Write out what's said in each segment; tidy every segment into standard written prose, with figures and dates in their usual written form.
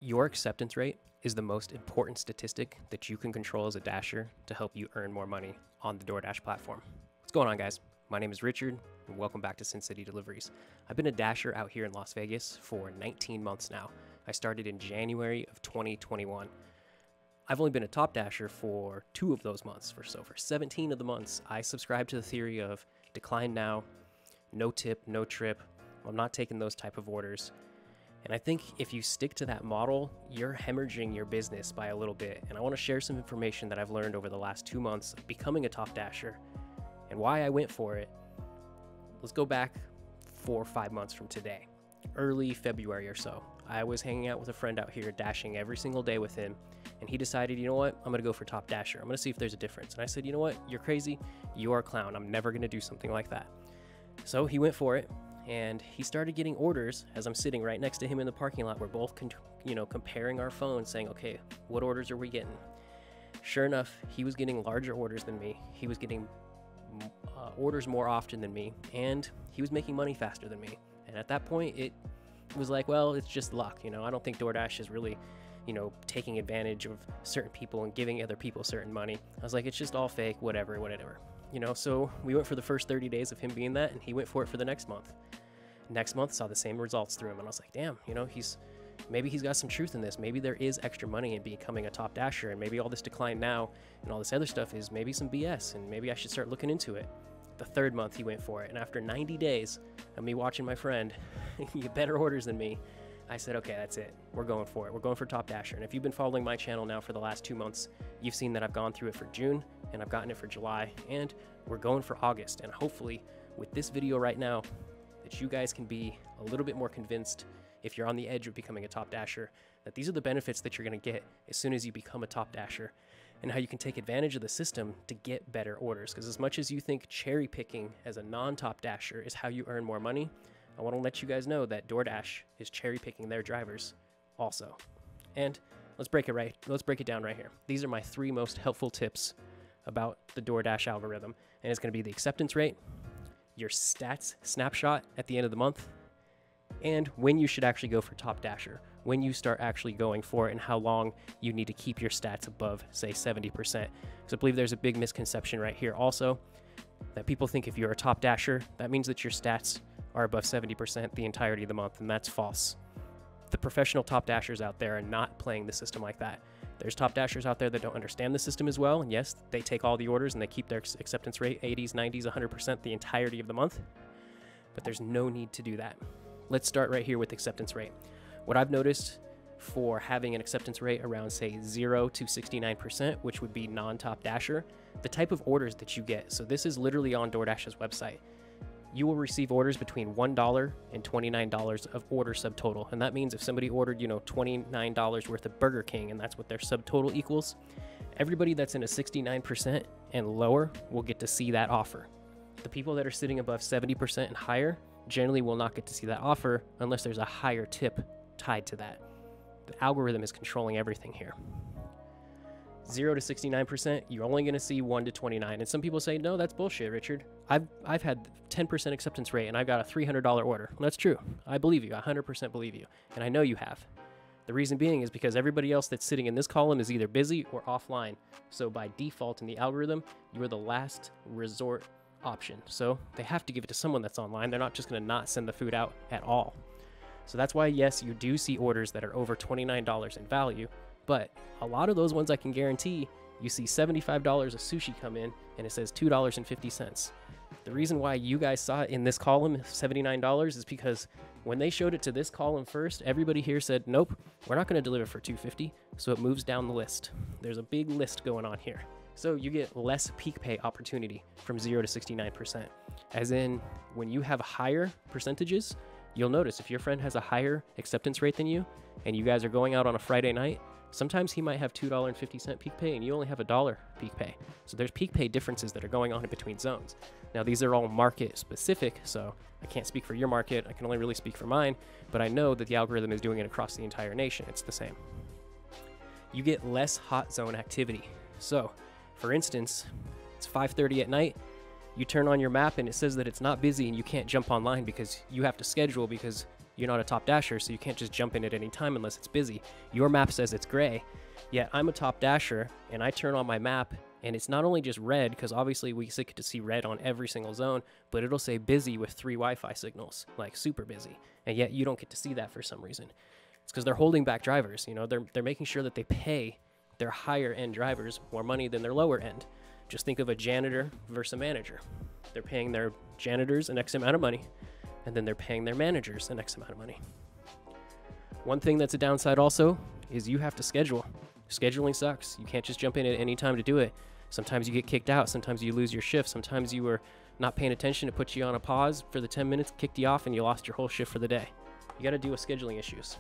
Your acceptance rate is the most important statistic that you can control as a dasher to help you earn more money on the DoorDash platform. What's going on, guys? My name is Richard, and welcome back to Sin City Deliveries. I've been a dasher out here in Las Vegas for 19 months now. I started in January of 2021. I've only been a top dasher for 2 of those months. For 17 of the months, I subscribe to the theory of decline now, no tip, no trip. I'm not taking those type of orders. And I think if you stick to that model, you're hemorrhaging your business by a little bit. And I want to share some information that I've learned over the last 2 months of becoming a top dasher and why I went for it. Let's go back 4 or 5 months from today, early February or so. I was hanging out with a friend out here, dashing every single day with him. And he decided, you know what, I'm going to go for top dasher. I'm going to see if there's a difference. And I said, you know what, you're crazy. You are a clown. I'm never going to do something like that. So he went for it. And he started getting orders as I'm sitting right next to him in the parking lot. We're both, comparing our phones, saying, okay, what orders are we getting? Sure enough, he was getting larger orders than me. He was getting orders more often than me, and he was making money faster than me. And at that point, it was like, well, it's just luck. I don't think DoorDash is really, taking advantage of certain people and giving other people certain money. I was like, it's just all fake, whatever. So we went for the first 30 days of him being that, and he went for it for the next month. Next month, saw the same results through him, and I was like, damn, maybe he's got some truth in this. Maybe there is extra money in becoming a top dasher, and maybe all this decline now and all this other stuff is maybe some BS, and maybe I should start looking into it. The 3rd month, he went for it, and after 90 days of me watching my friend get better orders than me, I said, okay, that's it. We're going for it. We're going for top dasher. And if you've been following my channel now for the last 2 months, you've seen that I've gone through it for June, and I've gotten it for July, and we're going for August. And hopefully, with this video right now, that you guys can be a little bit more convinced, if you're on the edge of becoming a top dasher, that these are the benefits that you're going to get as soon as you become a top dasher, and how you can take advantage of the system to get better orders. Because as much as you think cherry picking as a non-top dasher is how you earn more money, I want to let you guys know that DoorDash is cherry picking their drivers also. And let's break it down right here. These are my 3 most helpful tips about the DoorDash algorithm, and it's going to be the acceptance rate, your stats snapshot at the end of the month, and when you should actually go for top dasher, when you start actually going for it, and how long you need to keep your stats above, say, 70%. Because I believe there's a big misconception right here also, that people think if you're a top dasher, that means that your stats are above 70% the entirety of the month, and that's false. The professional top dashers out there are not playing the system like that. There's top dashers out there that don't understand the system as well, and yes, they take all the orders and they keep their acceptance rate 80s, 90s, 100% the entirety of the month, but there's no need to do that. Let's start right here with acceptance rate. What I've noticed for having an acceptance rate around, say, 0 to 69%, which would be non-top dasher, the type of orders that you get. So this is literally on DoorDash's website. You will receive orders between $1 and $29 of order subtotal. And that means if somebody ordered, $29 worth of Burger King, and that's what their subtotal equals, everybody that's in a 69% and lower will get to see that offer. The people that are sitting above 70% and higher generally will not get to see that offer unless there's a higher tip tied to that. The algorithm is controlling everything here. 0 to 69%, you're only going to see 1 to 29. And some people say, no, that's bullshit, Richard. I've had 10% acceptance rate and I've got a $300 order. Well, that's true. I believe you. I 100% believe you. And I know you have. The reason being is because everybody else that's sitting in this column is either busy or offline. So by default in the algorithm, you are the last resort option. So they have to give it to someone that's online. They're not just going to not send the food out at all. So that's why, yes, you do see orders that are over $29 in value. But a lot of those ones, I can guarantee, you see $75 of sushi come in and it says $2.50. The reason why you guys saw it in this column, $79, is because when they showed it to this column first, everybody here said, nope, we're not going to deliver for $2.50. So it moves down the list. There's a big list going on here. So you get less peak pay opportunity from 0 to 69%. As in, when you have higher percentages, you'll notice if your friend has a higher acceptance rate than you and you guys are going out on a Friday night, sometimes he might have $2.50 peak pay and you only have $1 peak pay. So there's peak pay differences that are going on in between zones. Now, these are all market specific, so I can't speak for your market. I can only really speak for mine, but I know that the algorithm is doing it across the entire nation. It's the same. You get less hot zone activity. So, for instance, it's 5:30 at night. You turn on your map and it says that it's not busy and you can't jump online because you have to schedule because you're not a top dasher, so you can't just jump in at any time unless it's busy. Your map says it's gray, yet I'm a top dasher, and I turn on my map, and it's not only just red, because obviously we get to see red on every single zone, but it'll say busy with 3 Wi-Fi signals, like super busy, and yet you don't get to see that for some reason. It's because they're holding back drivers. You know, they're making sure that they pay their higher end drivers more money than their lower end. Just think of a janitor versus a manager. They're paying their janitors an X amount of money, and then they're paying their managers an X amount of money. One thing that's a downside also is you have to schedule. Scheduling sucks. You can't just jump in at any time to do it. Sometimes you get kicked out. Sometimes you lose your shift. Sometimes you were not paying attention. It puts you on a pause for the 10 minutes, kicked you off, and you lost your whole shift for the day. You got to deal with scheduling issues.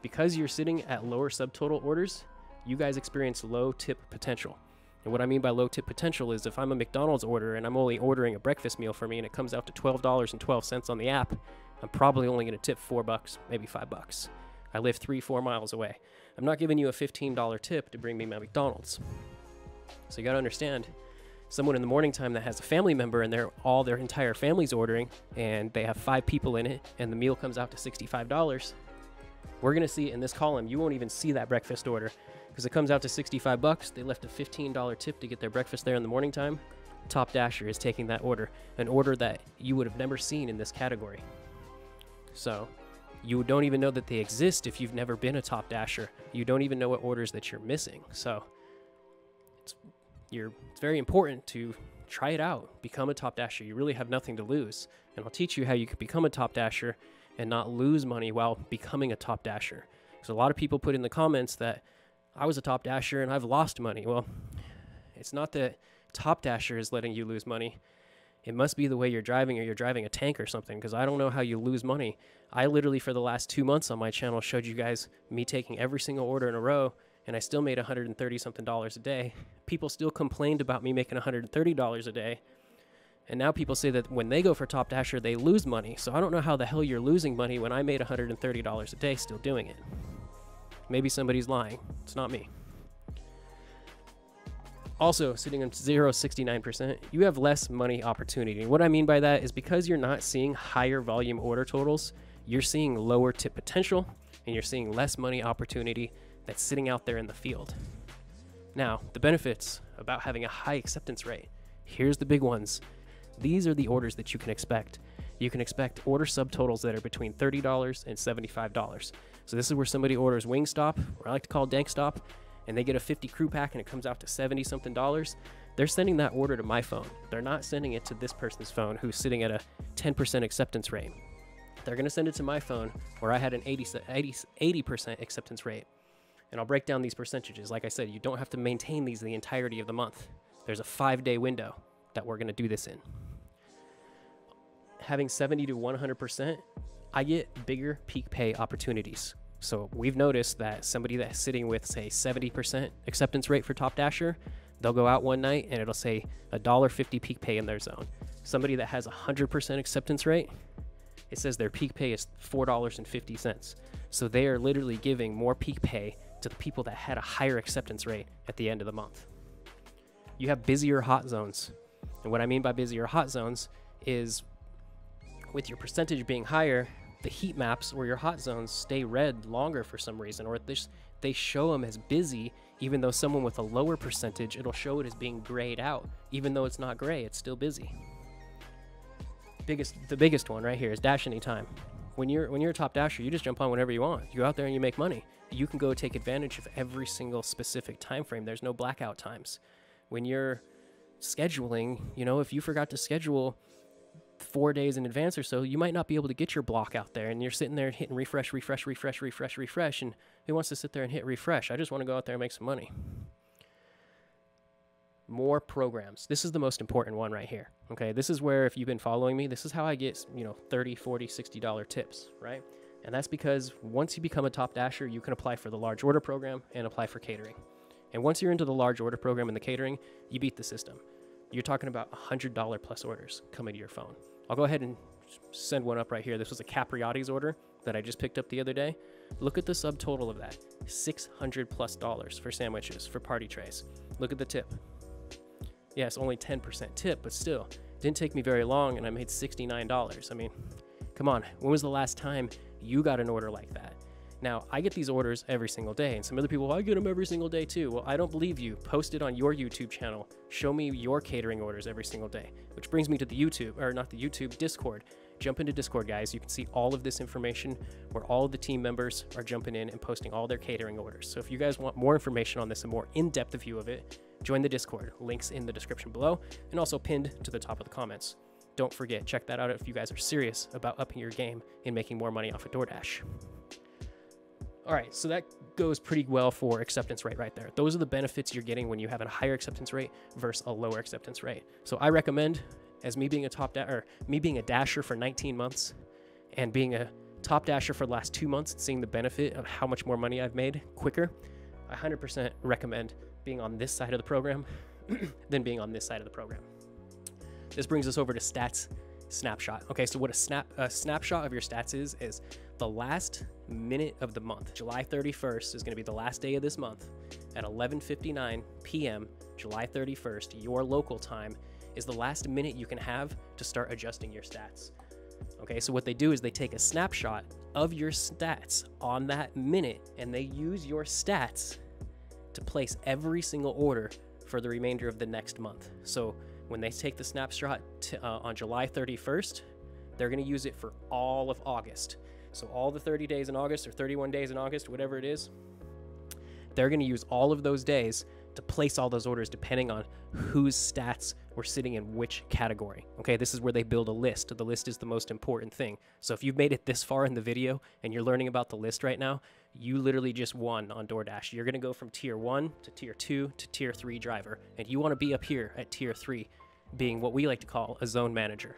Because you're sitting at lower subtotal orders, you guys experience low tip potential. And what I mean by low tip potential is if I'm a McDonald's order and I'm only ordering a breakfast meal for me and it comes out to $12.12 on the app, I'm probably only going to tip $4, maybe $5. I live 3-4 miles away. I'm not giving you a $15 tip to bring me my McDonald's. So you got to understand, someone in the morning time that has a family member and their entire family's ordering and they have 5 people in it and the meal comes out to $65, we're going to see in this column, you won't even see that breakfast order because it comes out to $65. They left a $15 tip to get their breakfast there in the morning time. Top Dasher is taking that order, an order that you would have never seen in this category. So you don't even know that they exist if you've never been a Top Dasher. You don't even know what orders that you're missing. So it's very important to try it out. Become a Top Dasher. You really have nothing to lose. And I'll teach you how you can become a Top Dasher and not lose money while becoming a Top Dasher. Because a lot of people put in the comments that I was a Top Dasher and I've lost money. Well, it's not that Top Dasher is letting you lose money. It must be the way you're driving, or you're driving a tank or something, because I don't know how you lose money. I literally, for the last 2 months on my channel, showed you guys me taking every single order in a row, and I still made $130 something a day. People still complained about me making $130 a day. And now people say that when they go for Top Dasher, they lose money. So I don't know how the hell you're losing money when I made $130 a day still doing it. Maybe somebody's lying. It's not me. Also, sitting on 0.69%, you have less money opportunity. And what I mean by that is because you're not seeing higher volume order totals, you're seeing lower tip potential, and you're seeing less money opportunity that's sitting out there in the field. Now, the benefits about having a high acceptance rate. Here's the big ones. These are the orders that you can expect. You can expect order subtotals that are between $30 and $75. So this is where somebody orders Wingstop, or I like to call Dankstop, and they get a 50 crew pack and it comes out to $70 something. They're sending that order to my phone. They're not sending it to this person's phone who's sitting at a 10% acceptance rate. They're going to send it to my phone where I had an 80% acceptance rate. And I'll break down these percentages. Like I said, you don't have to maintain these the entirety of the month. There's a 5-day window that we're going to do this in. Having 70 to 100%, I get bigger peak pay opportunities. So we've noticed that somebody that's sitting with, say, 70% acceptance rate for Top Dasher, they'll go out one night and it'll say $1.50 peak pay in their zone. Somebody that has 100% acceptance rate, it says their peak pay is $4.50. So they are literally giving more peak pay to the people that had a higher acceptance rate at the end of the month. You have busier hot zones. And what I mean by busier hot zones is with your percentage being higher, the heat maps or your hot zones stay red longer for some reason, or they show them as busy, even though someone with a lower percentage, it'll show it as being grayed out. Even though it's not gray, it's still busy. The biggest one right here is Dash Anytime. When you're a Top Dasher, you just jump on whenever you want. You go out there and you make money. You can go take advantage of every single specific time frame. There's no blackout times. When you're scheduling, if you forgot to schedule 4 days in advance or so, you might not be able to get your block out there, and you're sitting there hitting refresh, and who wants to sit there and hit refresh? I just want to go out there and make some money. More programs. This is the most important one right here. Okay, this is where, if you've been following me, this is how I get, $30, $40, $60 tips, right? And that's because once you become a Top Dasher, you can apply for the large order program and apply for catering. And once you're into the large order program and the catering, you beat the system. You're talking about $100 plus orders coming to your phone. I'll go ahead and send one up right here. This was a Capriati's order that I just picked up the other day. Look at the subtotal of that. $600 plus for sandwiches, for party trays. Look at the tip. Yes, only 10% tip, but still, didn't take me very long and I made $69. I mean, Come on, when was the last time you got an order like that? Now, I get these orders every single day, and some other people, I get them every single day too. Well, I don't believe you. Post it on your YouTube channel. Show me your catering orders every single day, which brings me to the YouTube, or not the YouTube, Discord. Jump into Discord, guys. You can see all of this information where all of the team members are jumping in and posting all their catering orders. So if you guys want more information on this, a more in-depth view of it, join the Discord. Links in the description below and also pinned to the top of the comments. Don't forget, check that out if you guys are serious about upping your game and making more money off of DoorDash. All right, so that goes pretty well for acceptance rate right there. Those are the benefits you're getting when you have a higher acceptance rate versus a lower acceptance rate. So I recommend, as me being a dasher for 19 months and being a top dasher for the last 2 months, seeing the benefit of how much more money I've made quicker, I 100% recommend being on this side of the program than being on this side of the program. This brings us over to stats snapshot. Okay, so what a snapshot of your stats is the last minute of the month. July 31st is going to be the last day of this month at 11:59 p.m. July 31st, your local time, is the last minute you can have to start adjusting your stats. Okay, so what they do is they take a snapshot of your stats on that minute, and they use your stats to place every single order for the remainder of the next month. So when they take the snapshot on July 31st, they're going to use it for all of August. So all the 30 days in August or 31 days in August, whatever it is, they're going to use all of those days to place all those orders depending on whose stats were sitting in which category. Okay, this is where they build a list. The list is the most important thing. So if you've made it this far in the video and you're learning about the list right now, you literally just won on DoorDash. You're going to go from tier 1 to tier 2 to tier 3 driver, and you want to be up here at tier 3, being what we like to call a zone manager.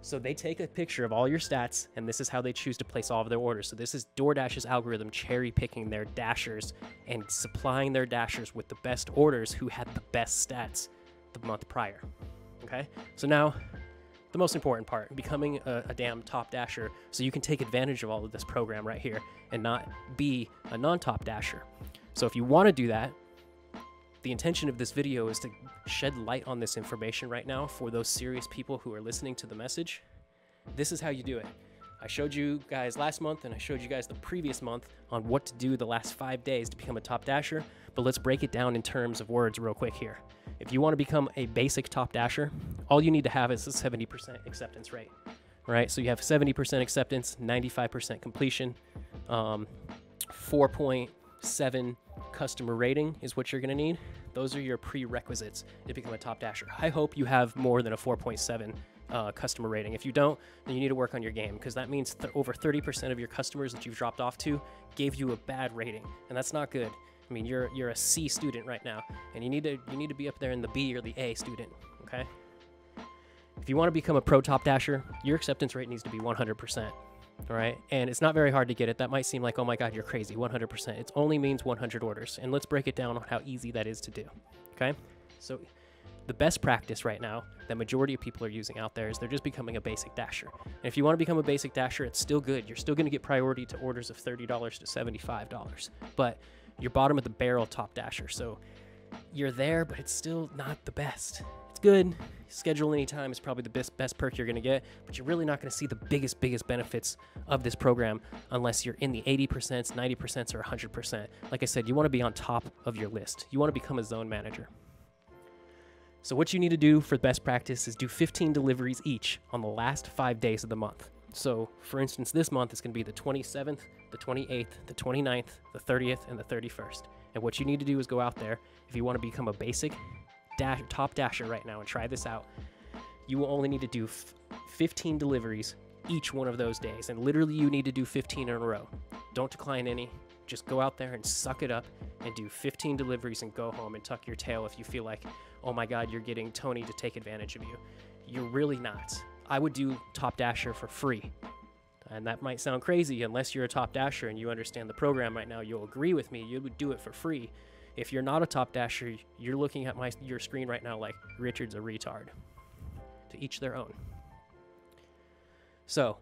So they take a picture of all your stats, and this is how they choose to place all of their orders. So this is DoorDash's algorithm cherry picking their dashers and supplying their dashers with the best orders who had the best stats the month prior. Okay, so now the most important part, becoming a damn top dasher, so you can take advantage of all of this program right here and not be a non-top dasher. So if you want to do that, the intention of this video is to shed light on this information right now for those serious people who are listening to the message. This is how you do it. I showed you guys last month and I showed you guys the previous month on what to do the last 5 days to become a top dasher, but let's break it down in terms of words real quick here. If you want to become a basic top dasher, all you need to have is a 70% acceptance rate, right? So you have 70% acceptance, 95% completion, 4.7 customer rating is what you're going to need. Those are your prerequisites to become a top dasher. I hope you have more than a 4.7 customer rating. If you don't, then you need to work on your game, because that means over 30% of your customers that you've dropped off to gave you a bad rating, and that's not good. I mean, you're a C student right now, and you need to be up there in the B or the A student. Okay. If you want to become a pro top dasher, your acceptance rate needs to be 100%. All right, and it's not very hard to get it. That might seem like, oh my God, you're crazy, 100%. It only means 100 orders, and let's break it down on how easy that is to do, okay? So the best practice right now that majority of people are using out there is they're just becoming a basic dasher. And if you want to become a basic dasher, it's still good. You're still going to get priority to orders of $30 to $75, but you're bottom of the barrel top dasher, so you're there, but it's still not the best. It's good. Schedule anytime is probably the best perk you're going to get, but you're really not going to see the biggest benefits of this program unless you're in the 80%, 90%, or 100%. Like I said, you want to be on top of your list. You want to become a zone manager. So what you need to do for best practice is do 15 deliveries each on the last 5 days of the month. So for instance, this month it's going to be the 27th, the 28th, the 29th, the 30th, and the 31st. And what you need to do is go out there, if you want to become a basic top dasher right now and try this out, you will only need to do 15 deliveries each one of those days, and literally you need to do 15 in a row. Don't decline any. Just go out there and suck it up and do 15 deliveries and go home and tuck your tail if you feel like, oh my God, you're getting Tony to take advantage of you. You're really not. I would do top dasher for free, and that might sound crazy. Unless you're a top dasher and you understand the program right now, you'll agree with me. You would do it for free. If you're not a top dasher, you're looking at your screen right now like Richard's a retard. To each their own. So,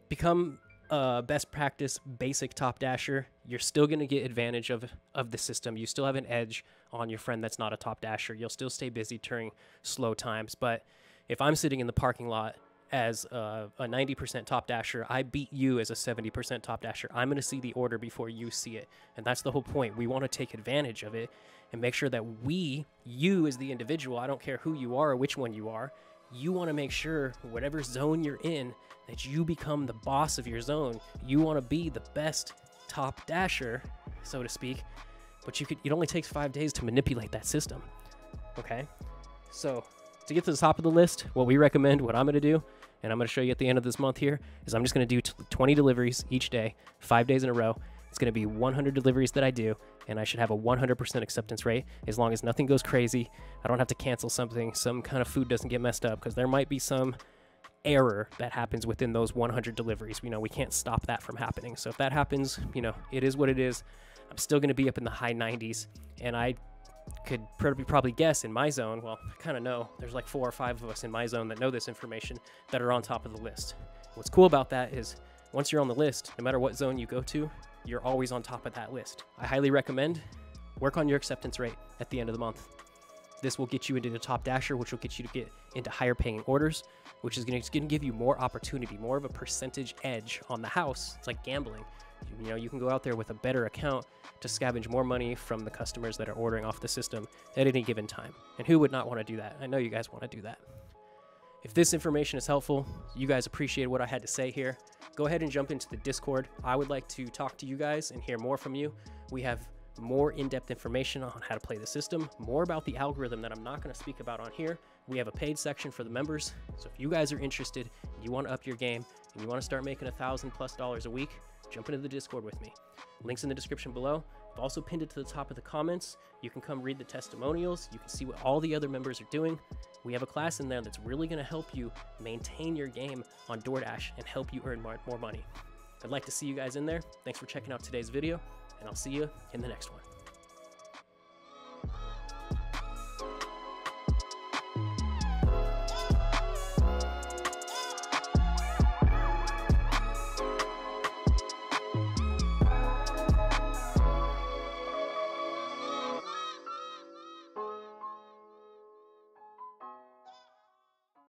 become a best practice basic top dasher. You're still going to get advantage of the system. You still have an edge on your friend that's not a top dasher. You'll still stay busy during slow times. But if I'm sitting in the parking lot as a 90% top dasher. I beat you as a 70% top dasher. I'm going to see the order before you see it. And that's the whole point. We want to take advantage of it and make sure that you as the individual, I don't care who you are or which one you are, you want to make sure whatever zone you're in, that you become the boss of your zone. You want to be the best top dasher, so to speak, but it only takes 5 days to manipulate that system. Okay? So to get to the top of the list, what we recommend, what I'm going to do, and I'm going to show you at the end of this month here, is I'm just going to do 20 deliveries each day, 5 days in a row. It's going to be 100 deliveries that I do, and I should have a 100% acceptance rate as long as nothing goes crazy. I don't have to cancel something, some kind of food doesn't get messed up, because there might be some error that happens within those 100 deliveries. You know, we can't stop that from happening. So if that happens, you know, it is what it is. I'm still going to be up in the high 90s, and I could probably guess in my zone, well, I kind of know, there's like 4 or 5 of us in my zone that know this information that are on top of the list. What's cool about that is once you're on the list, no matter what zone you go to, you're always on top of that list. I highly recommend work on your acceptance rate at the end of the month. This will get you into the top dasher, which will get you to get into higher paying orders, which is going to give you more opportunity, more of a percentage edge on the house. It's like gambling. You know, you can go out there with a better account to scavenge more money from the customers that are ordering off the system at any given time. And who would not want to do that? I know you guys want to do that. If this information is helpful, you guys appreciate what I had to say here, go ahead and jump into the Discord. I would like to talk to you guys and hear more from you. We have more in-depth information on how to play the system, more about the algorithm that I'm not going to speak about on here. We have a paid section for the members. So if you guys are interested, you want to up your game, and you want to start making $1,000+ a week, jump into the Discord with me. Links in the description below. I've also pinned it to the top of the comments. You can come read the testimonials. You can see what all the other members are doing. We have a class in there that's really going to help you maintain your game on DoorDash and help you earn more money. I'd like to see you guys in there. Thanks for checking out today's video, and I'll see you in the next one.